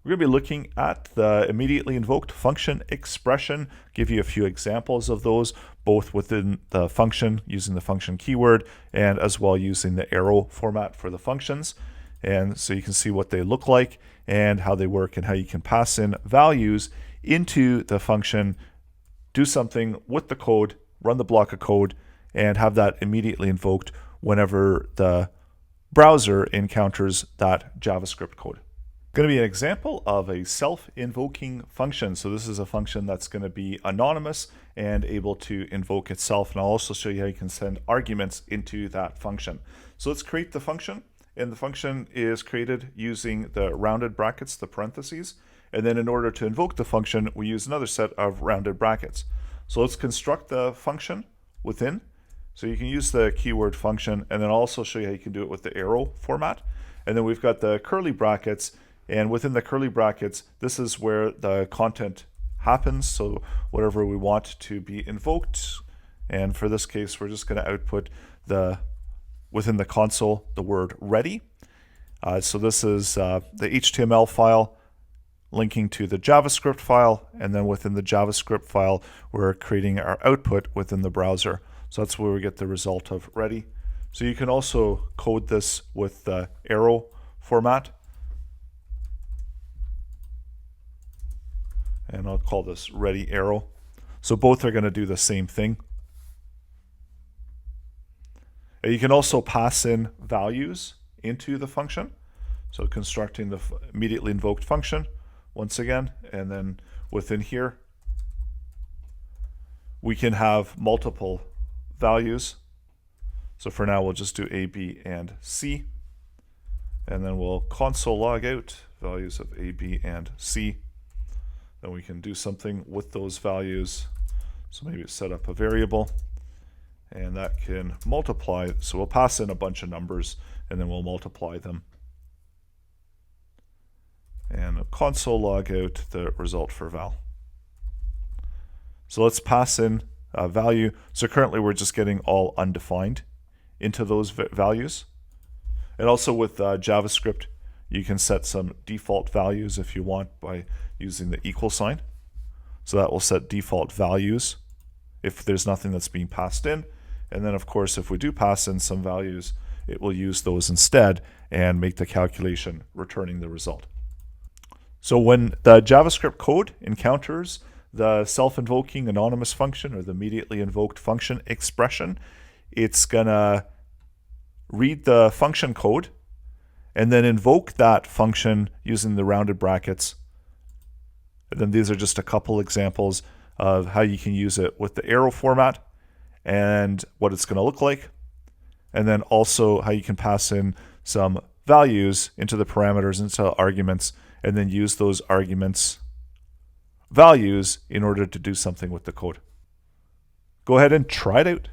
We're going to be looking at the immediately invoked function expression, give you a few examples of those, both within the function using the function keyword and as well using the arrow format for the functions. And so you can see what they look like and how they work and how you can pass in values into the function, do something with the code, run the block of code, and have that immediately invoked whenever the browser encounters that JavaScript code. Going to be an example of a self-invoking function. So this is a function that's going to be anonymous and able to invoke itself. And I'll also show you how you can send arguments into that function. So let's create the function. And the function is created using the rounded brackets, the parentheses. And then in order to invoke the function, we use another set of rounded brackets. So let's construct the function within. So you can use the keyword function, and then I'll also show you how you can do it with the arrow format. And then we've got the curly brackets. And within the curly brackets, this is where the content happens. So whatever we want to be invoked. And for this case, we're just going to output within the console, the word ready. So this is the HTML file linking to the JavaScript file. And then within the JavaScript file, we're creating our output within the browser. So that's where we get the result of ready. So you can also code this with the arrow format. And I'll call this ready arrow. So both are going to do the same thing. And you can also pass in values into the function. So constructing the immediately invoked function once again, and then within here, we can have multiple values. So for now, we'll just do A, B, and C. And then we'll console log out values of A, B, and C. Then we can do something with those values. So maybe set up a variable, and that can multiply. So we'll pass in a bunch of numbers, and then we'll multiply them. And console log out the result for val. So let's pass in a value. So currently we're just getting all undefined into those values. And also with JavaScript, you can set some default values if you want by using the equal sign. So that will set default values if there's nothing that's being passed in. And then of course, if we do pass in some values, it will use those instead and make the calculation returning the result. So when the JavaScript code encounters the self-invoking anonymous function or the immediately invoked function expression, it's gonna read the function code and then invoke that function using the rounded brackets. And then these are just a couple examples of how you can use it with the arrow format and what it's going to look like. And then also how you can pass in some values into the parameters, into arguments, and then use those arguments values in order to do something with the code. Go ahead and try it out.